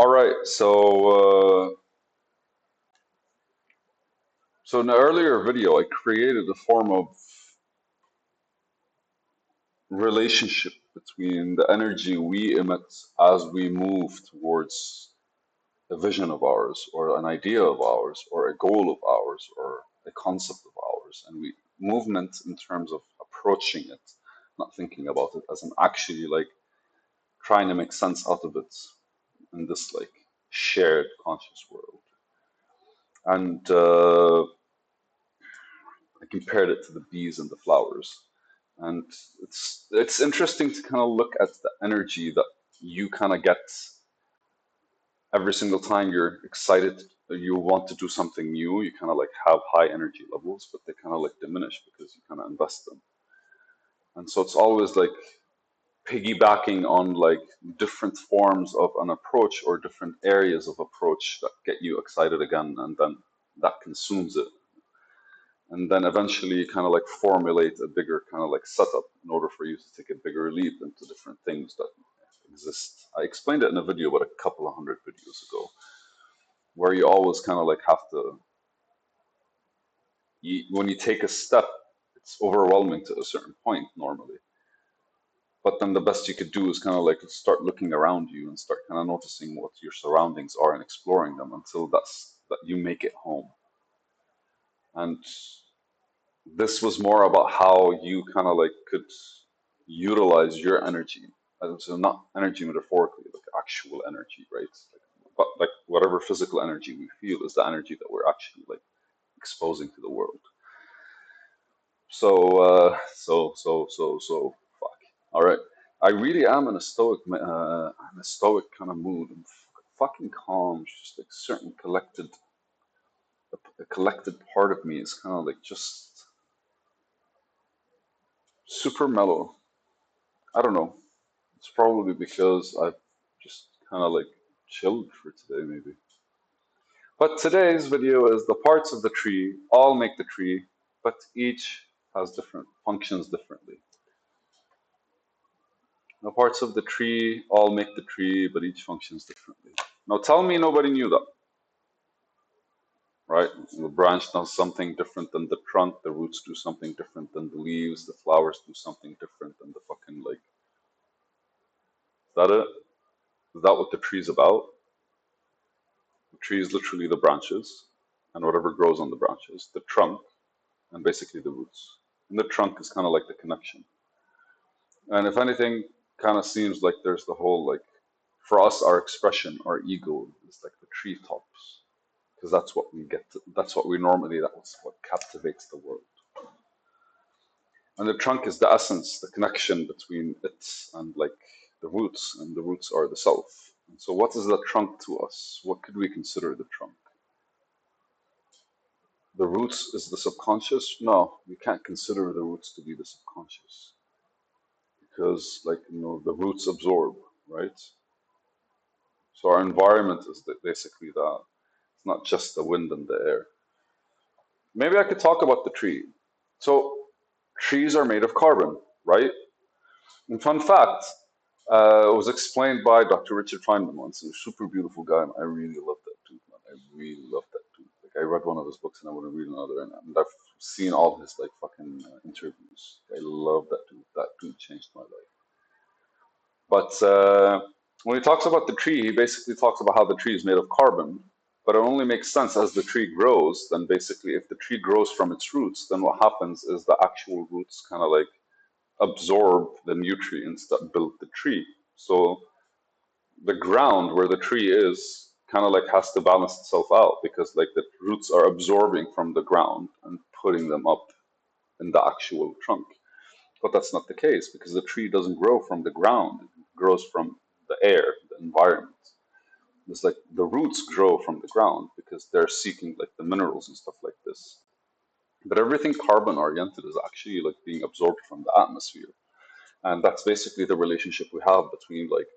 All right, so in the earlier video, I created a form of relationship between the energy we emit as we move towards a vision of ours, or an idea of ours, or a goal of ours, or a concept of ours, and we movement in terms of approaching it, not thinking about it as an actually like trying to make sense out of it in this like shared conscious world. And I compared it to the bees and the flowers. And it's interesting to kind of look at the energy that you kind of get every single time you're excited, you want to do something new. You kind of like have high energy levels, but they kind of like diminish because you kind of invest them. And so it's always like piggybacking on like different forms of an approach or different areas of approach that get you excited again, and then that consumes it, and then eventually you kind of like formulate a bigger kind of like setup in order for you to take a bigger leap into different things that exist. I explained it in a video about a couple of hundred videos ago, where you always kind of like have to, when you take a step, it's overwhelming to a certain point normally. But then the best you could do is kind of like start looking around you and start kind of noticing what your surroundings are and exploring them until that you make it home. And this was more about how you kind of like could utilize your energy. So not energy metaphorically, like actual energy, right? But like whatever physical energy we feel is the energy that we're actually like exposing to the world. So fuck. All right. I really am in a stoic kind of mood. I'm fucking calm. It's just like certain a collected part of me is kind of like just super mellow. I don't know. It's probably because I've just kind of like chilled for today, maybe. But today's video is the parts of the tree all make the tree, but each has different functions differently. The parts of the tree all make the tree, but each functions differently. Now tell me nobody knew that, right? The branch does something different than the trunk, the roots do something different than the leaves, the flowers do something different than the fucking like. Is that it? Is that what the tree's about? The tree is literally the branches and whatever grows on the branches, the trunk, and basically the roots. And the trunk is kind of like the connection. And if anything, kind of seems like there's the whole like, for us, our expression, our ego is like the treetops, because that's what we get. That's what we normally. That's what captivates the world. And the trunk is the essence, the connection between it and like the roots, and the roots are the self. And so, what is the trunk to us? What could we consider the trunk? The roots is the subconscious? No, we can't consider the roots to be the subconscious because, like, the roots absorb, right? So our environment is basically that. It's not just the wind and the air. Maybe I could talk about the tree. So trees are made of carbon, right? And fun fact, it was explained by Dr. Richard Feynman once. He's a super beautiful guy. I really love that dude, man. I really love that dude. Like I read one of his books and I want to read another, and I've seen all his like fucking interviews. I love that dude. That dude changed my life. But when he talks about the tree, he basically talks about how the tree is made of carbon. But it only makes sense as the tree grows. Then basically, if the tree grows from its roots, then what happens is the actual roots kind of like absorb the nutrients that build the tree. So the ground where the tree is kind of like has to balance itself out because like the roots are absorbing from the ground and putting them up in the actual trunk. But that's not the case because the tree doesn't grow from the ground, it grows from the air, the environment. It's like the roots grow from the ground because they're seeking like the minerals and stuff like this. But everything carbon oriented is actually like being absorbed from the atmosphere. And that's basically the relationship we have between like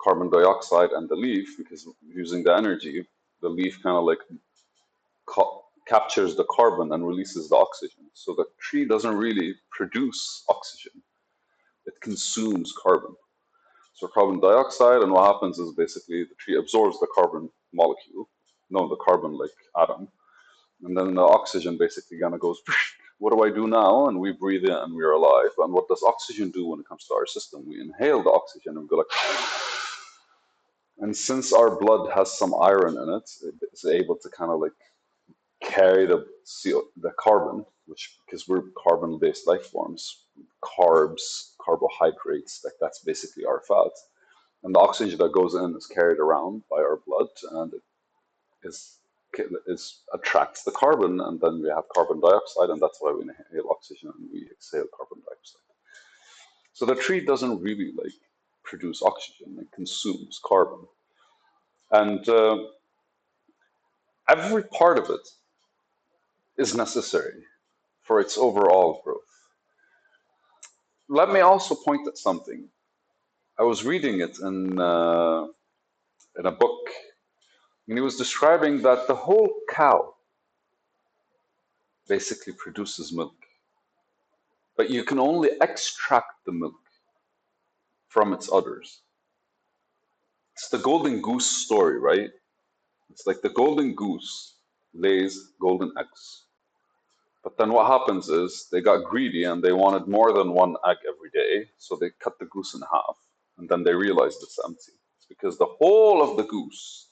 carbon dioxide and the leaf, because using the energy, the leaf kind of like captures the carbon and releases the oxygen. So the tree doesn't really produce oxygen, it consumes carbon. So carbon dioxide, and what happens is basically the tree absorbs the carbon molecule, no, the carbon like atom, and then the oxygen basically kind of goes, what do I do now? And we breathe in and we're alive. And what does oxygen do when it comes to our system? We inhale the oxygen and we go like, and since our blood has some iron in it, it's able to kind of like carry the the carbon, which because we're carbon-based life forms, carbs, carbohydrates, like that's basically our fat. And the oxygen that goes in is carried around by our blood, and it is is attracts the carbon, and then we have carbon dioxide, and that's why we inhale oxygen and we exhale carbon dioxide. So the tree doesn't really like produce oxygen; it consumes carbon, and every part of it is necessary for its overall growth. Let me also point at something. I was reading it in a book, and he was describing that the whole cow basically produces milk, but you can only extract the milk from its udders. It's the golden goose story, right? It's like the golden goose lays golden eggs. But then what happens is they got greedy and they wanted more than one egg every day, so they cut the goose in half, and then they realized it's empty. It's because the whole of the goose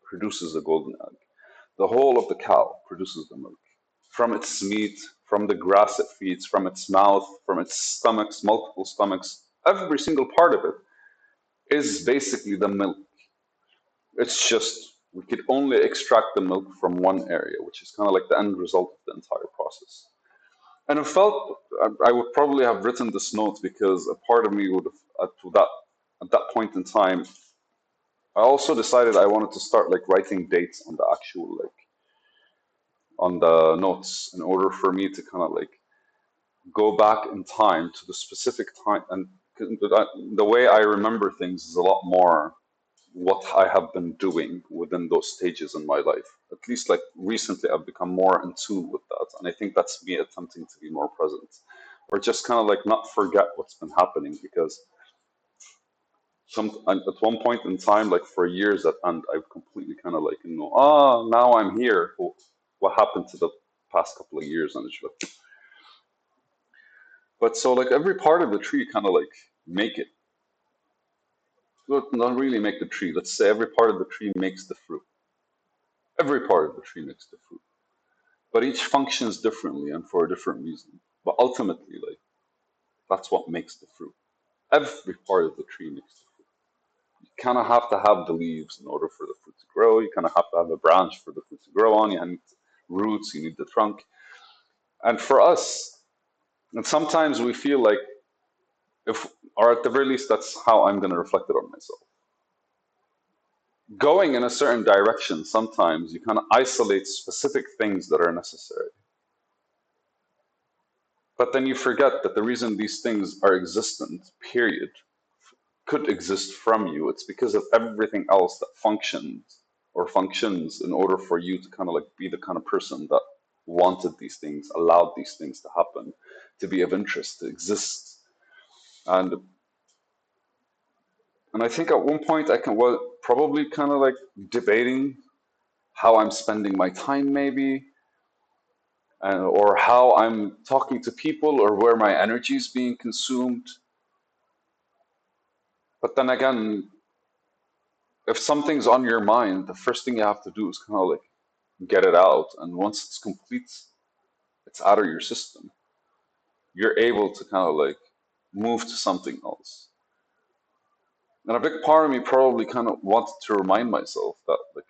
produces a golden egg. The whole of the cow produces the milk. From its meat, from the grass it feeds, from its mouth, from its stomachs, multiple stomachs, every single part of it is basically the milk. It's just we could only extract the milk from one area, which is kind of like the end result of the entire process. And I felt I would probably have written this note because a part of me would have at that point in time, I also decided I wanted to start like writing dates on the actual like on the notes in order for me to kind of like go back in time to the specific time and the way I remember things is a lot more what I have been doing within those stages in my life. At least like recently, I've become more in tune with that, and I think that's me attempting to be more present, or just kind of like not forget what's been happening because at one point in time, like for years at end, I've completely kind of like now I'm here. What happened to the past couple of years? And it's like, but so like every part of the tree kind of like make it. Well, not really make the tree. Let's say every part of the tree makes the fruit. Every part of the tree makes the fruit, but each functions differently and for a different reason. But ultimately, like that's what makes the fruit. Every part of the tree makes the fruit. You kind of have to have the leaves in order for the fruit to grow. You kind of have to have a branch for the fruit to grow on. You need roots. You need the trunk. And for us, and sometimes we feel like if, or at the very least, that's how I'm going to reflect it on myself. Going in a certain direction, sometimes you kind of isolate specific things that are necessary. But then you forget that the reason these things are existent, period, could exist from you, it's because of everything else that functions or functions in order for you to kind of like be the kind of person that wanted these things, allowed these things to happen, to be of interest, to exist. And and I think at one point I can well probably kind of like debating how I'm spending my time maybe, or how I'm talking to people, or where my energy is being consumed. But then again, if something's on your mind, the first thing you have to do is kind of like get it out. And once it's complete, it's out of your system. You're able to kind of like move to something else. And a big part of me probably kind of wanted to remind myself that, like,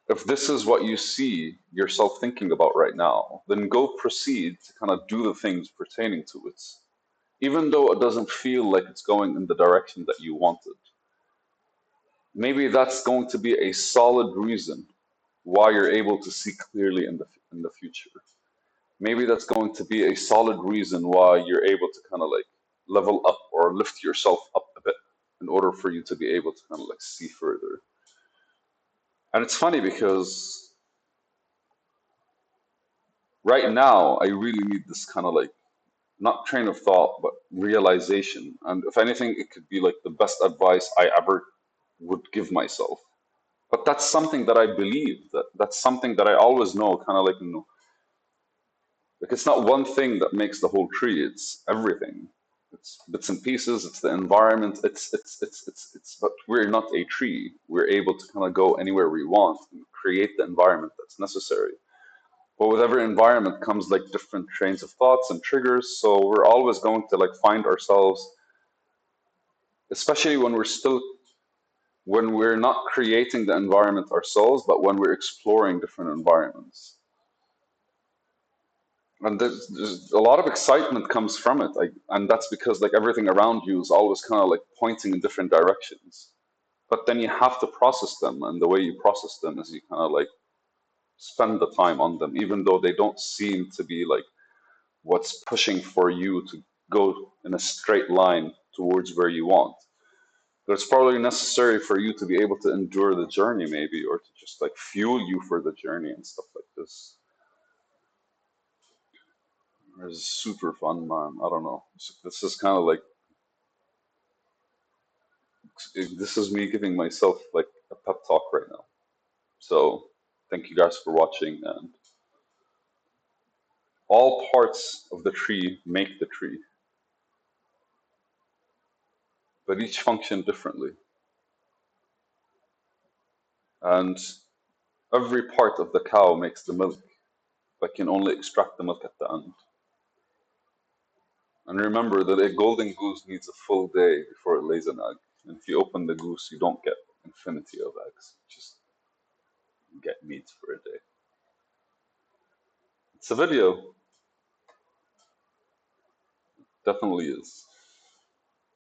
if this is what you see yourself thinking about right now, then go proceed to kind of do the things pertaining to it, even though it doesn't feel like it's going in the direction that you wanted. Maybe that's going to be a solid reason why you're able to see clearly in the future. Maybe that's going to be a solid reason why you're able to kind of like level up or lift yourself up a bit in order for you to be able to kind of like see further. And it's funny because right now I really need this kind of like not train of thought, but realization. And if anything, it could be like the best advice I ever would give myself. But that's something that I believe. That's something that I always know, kind of like, like it's not one thing that makes the whole tree. It's everything. It's bits and pieces. It's the environment. It's. But we're not a tree. We're able to kind of go anywhere we want and create the environment that's necessary. But with every environment comes like different trains of thoughts and triggers. So we're always going to like find ourselves, especially when we're not creating the environment ourselves, but when we're exploring different environments. And there's a lot of excitement comes from it. And that's because like everything around you is always kind of like pointing in different directions. But then you have to process them. And the way you process them is you kind of like spend the time on them, even though they don't seem to be like what's pushing for you to go in a straight line towards where you want. But it's probably necessary for you to be able to endure the journey, maybe, or to just like fuel you for the journey and stuff like this. It's super fun, man. I don't know. This is kind of like this is me giving myself like a pep talk right now. So thank you guys for watching, and all parts of the tree make the tree, but each function differently. And every part of the cow makes the milk, but can only extract the milk at the end. And remember that a golden goose needs a full day before it lays an egg. And if you open the goose, you don't get infinity of eggs. You just get meat for a day. It's a video. Definitely is.